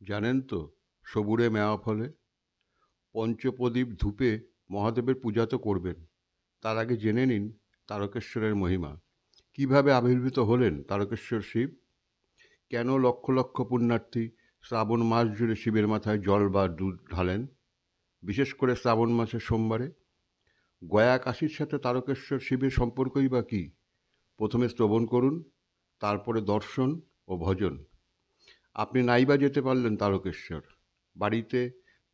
জানেন তো, সবুরে মেওয়া ফলে। পঞ্চপ্রদীপ ধূপে মহাদেবের পূজা তো করবেন, তার আগে জেনে নিন তারকেশ্বরের মহিমা। কিভাবে আবির্ভূত হলেন তারকেশ্বর শিব? কেন লক্ষ লক্ষ পুণ্যার্থী শ্রাবণ মাস জুড়ে শিবের মাথায় জল বা দুধ ঢালেন, বিশেষ করে শ্রাবণ মাসের সোমবারে? গয়া কাশীর সাথে তারকেশ্বর শিবের সম্পর্কই বা কী? প্রথমে শ্রবণ করুন, তারপরে দর্শন ও ভজন। আপনি নাইবা যেতে পারলেন তারকেশ্বর, বাড়িতে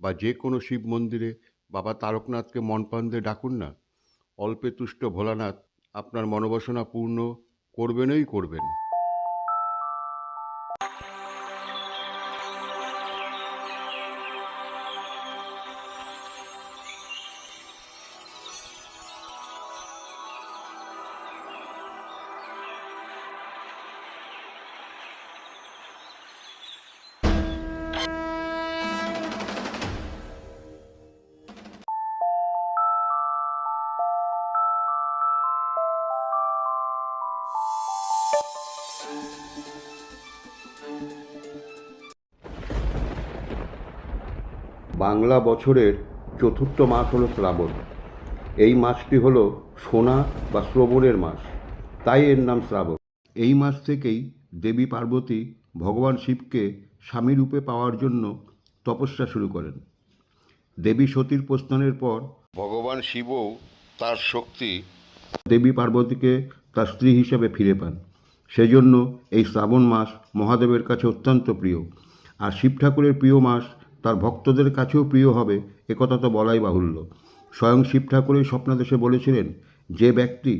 বা যে কোনো শিব মন্দিরে বাবা তারকনাথকে মন প্রাণ দিয়ে ডাকুন না। অল্পে তুষ্ট ভোলানাথ আপনার মনোবাসনা পূর্ণ করবেনই করবেন। বাংলা বছরের চতুর্থ মাস হলো শ্রাবণ। এই মাসটি হলো সোনা বা শ্রবণের মাস, তাই এর নাম শ্রাবণ। এই মাস থেকেই দেবী পার্বতী ভগবান শিবকে স্বামী রূপে পাওয়ার জন্য তপস্যা শুরু করেন। দেবী সতীর প্রস্থানের পর ভগবান শিবও তার শক্তি দেবী পার্বতীকে তার স্ত্রী হিসেবে ফিরে পান। সেজন্য এই শ্রাবণ মাস মহাদেবের কাছে অত্যন্ত প্রিয়। আর শিব ঠাকুরের প্রিয় মাস তার ভক্তদের কাছেও প্রিয় হবে, একথা তো বলাই বাহুল্য। স্বয়ং শিব ঠাকুরই স্বপ্নাদেশে বলেছিলেন, যে ব্যক্তি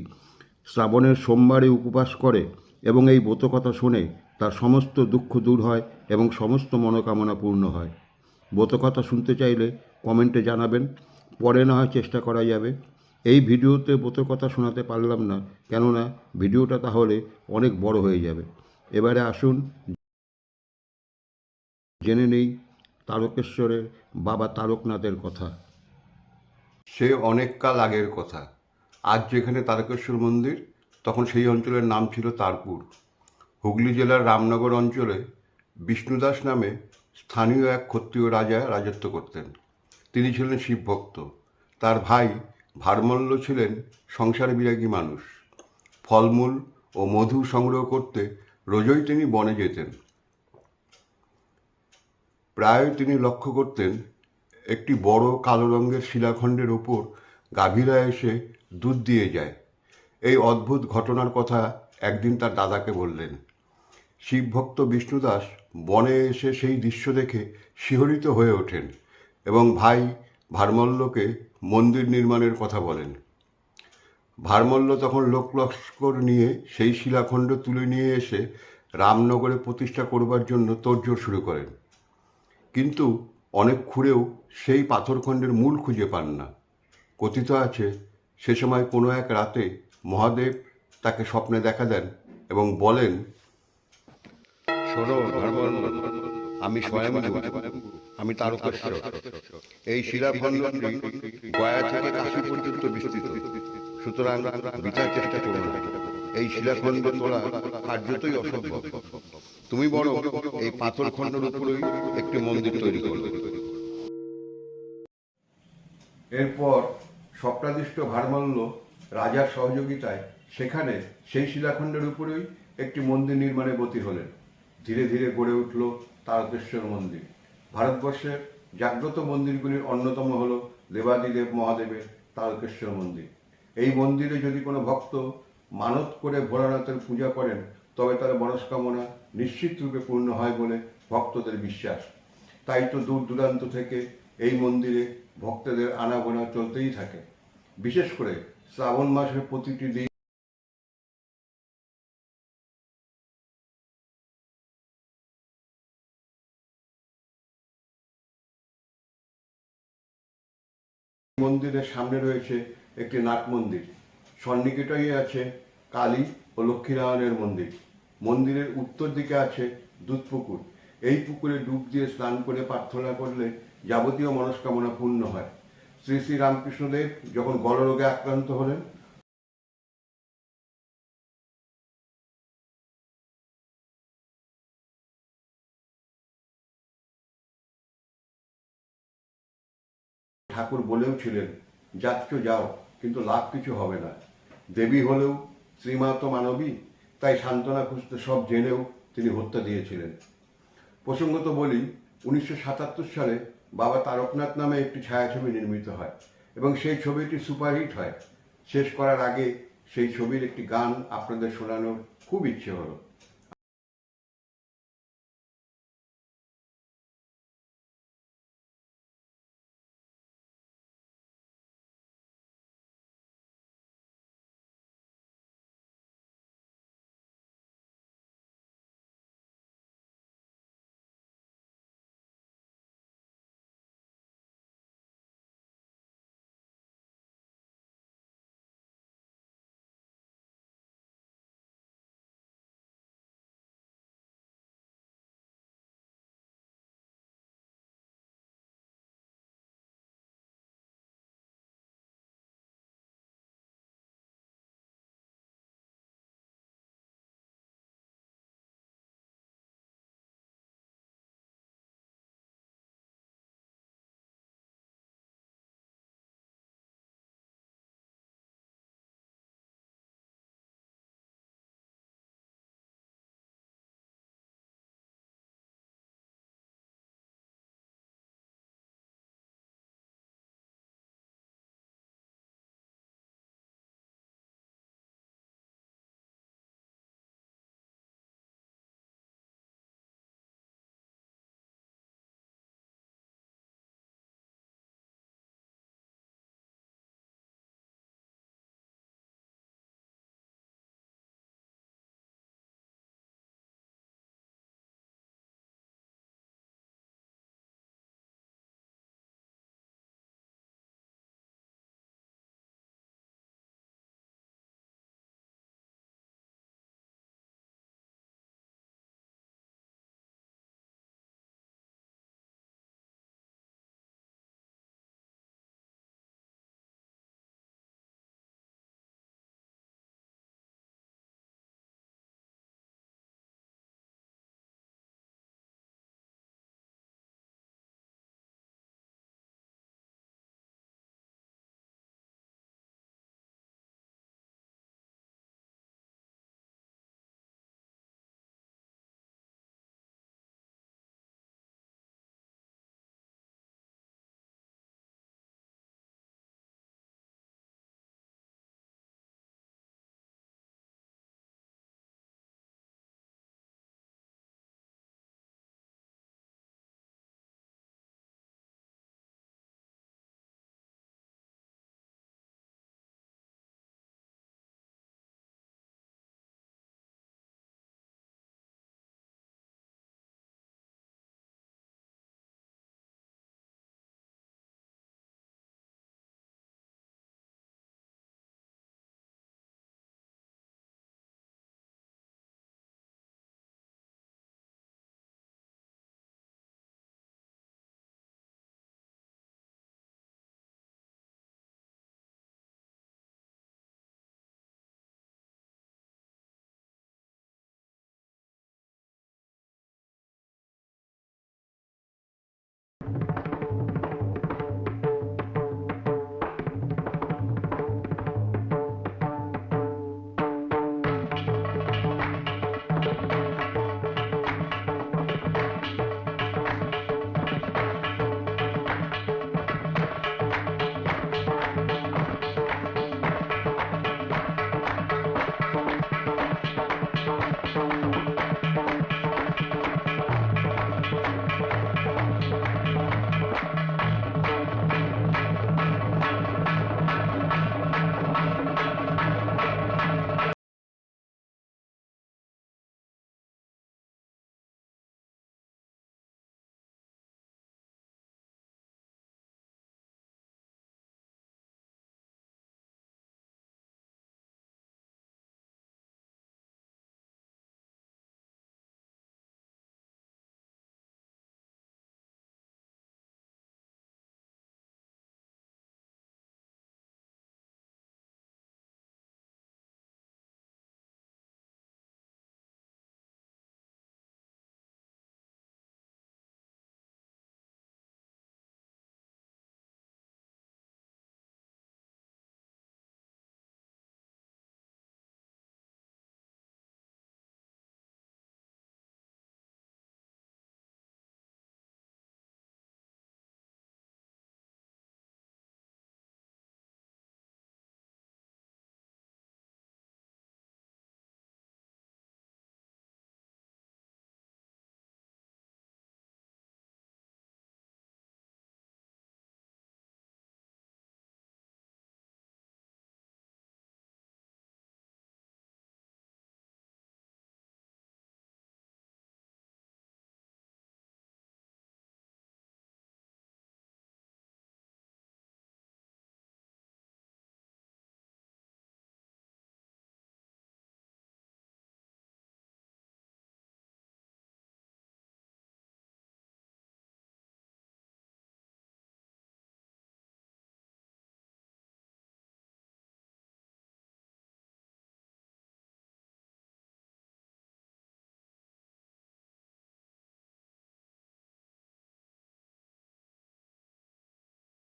শ্রাবণের সোমবারে উপবাস করে এবং এই ব্রতকথা শোনে, তার সমস্ত দুঃখ দূর হয় এবং সমস্ত মনোকামনা পূর্ণ হয়। ব্রতকথা শুনতে চাইলে কমেন্টে জানাবেন, পরে না হয় চেষ্টা করা যাবে। এই ভিডিওতে ব্রতকথা শোনাতে পারলাম না, কেননা ভিডিওটা তাহলে অনেক বড় হয়ে যাবে। এবারে আসুন জেনে নেই তারকেশ্বরের বাবা তারকনাথের কথা। সে অনেক কাল আগের কথা। আজ যেখানে তারকেশ্বর মন্দির, তখন সেই অঞ্চলের নাম ছিল তারপুর। হুগলি জেলার রামনগর অঞ্চলে বিষ্ণুদাস নামে স্থানীয় এক ক্ষত্রিয় রাজা রাজত্ব করতেন। তিনি ছিলেন শিবভক্ত। তার ভাই ভারমল্ল ছিলেন সংসার বিরাগী মানুষ। ফলমূল ও মধু সংগ্রহ করতে রোজই তিনি বনে যেতেন। প্রায় তিনি লক্ষ্য করতেন একটি বড় কালো রঙের শিলাখণ্ডের ওপর গাভীরা এসে দুধ দিয়ে যায়। এই অদ্ভুত ঘটনার কথা একদিন তার দাদাকে বললেন। শিবভক্ত বিষ্ণুদাস বনে এসে সেই দৃশ্য দেখে শিহরিত হয়ে ওঠেন এবং ভাই ভারমল্লকে মন্দির নির্মাণের কথা বলেন। ভারমল্ল তখন লোক লস্কর নিয়ে সেই শিলাখণ্ড তুলে নিয়ে এসে রামনগরে প্রতিষ্ঠা করবার জন্য তোড়জোড় শুরু করেন। কিন্তু অনেক খুঁড়েও সেই পাথরখণ্ডের মূল খুঁজে পান না। কথিত আছে, সে সময় কোনো এক রাতে মহাদেব তাকে স্বপ্নে দেখা দেন এবং বলেন, শোনো ভারমল্ল, আমি স্বয়ম্ভু, আমি তারকেশ্বর। এই শিলাখণ্ডটি গয়া থেকে কাশী পর্যন্ত বিস্তৃত, সুতরাং বিচার চেষ্টা করো না। এই শিলাখণ্ড তোলা কার্যতই অসম্ভব। তুমি বরং এই পাথরখণ্ডের উপরেই একটি মন্দির তৈরি করো। এরপর স্বপ্নাদিষ্ট ভারমল্ল রাজার সহযোগিতায় সেখানে সেই শিলাখণ্ডের উপরেই একটি মন্দির নির্মাণে ব্রতী হলেন। ধীরে ধীরে গড়ে উঠল তারকেশ্বর মন্দির। ভারতবর্ষের জাগ্রত মন্দিরগুলির অন্যতম হল দেবাদিদেব মহাদেবের তারকেশ্বর মন্দির। এই মন্দিরে যদি কোনো ভক্ত মানত করে ভোলানাথের পূজা করেন, তবে তার মনস্কামনা নিশ্চিত রূপে পূর্ণ হয় বলে ভক্তদের বিশ্বাস। তাই তো দূর দূরান্ত থেকে এই মন্দিরে ভক্তদের আনাগোনা চলতেই থাকে। বিশেষ করে শ্রাবণ মাসের প্রতিটি দিন মন্দিরের সামনে রয়েছে একটি নাট মন্দির। সন্নিকটেই আছে কালী ও লক্ষ্মীনারায়ণের মন্দির। মন্দিরের উত্তর দিকে আছে দুধপুকুর। এই পুকুরে ডুব দিয়ে স্নান করে প্রার্থনা করলে যাবতীয় মনস্কামনা পূর্ণ হয়। শ্রী শ্রী রামকৃষ্ণদেব যখন গলরোগে আক্রান্ত হলেন, ঠাকুর বলেও ছিলেন, যাচ্ছ যাও, কিন্তু লাভ কিছু হবে না। দেবী হলেও শ্রীমা তো মানবী, তাই সান্ত্বনা খুঁজতে সব জেনেও তিনি হত্যা দিয়েছিলেন। প্রসঙ্গত বলি, 1977 সালে বাবা তারকনাথ নামে একটি ছায়াছবি নির্মিত হয় এবং সেই ছবিটি সুপারহিট হয়। শেষ করার আগে সেই ছবির একটি গান আপনাদের শোনানোর খুব ইচ্ছে হলো।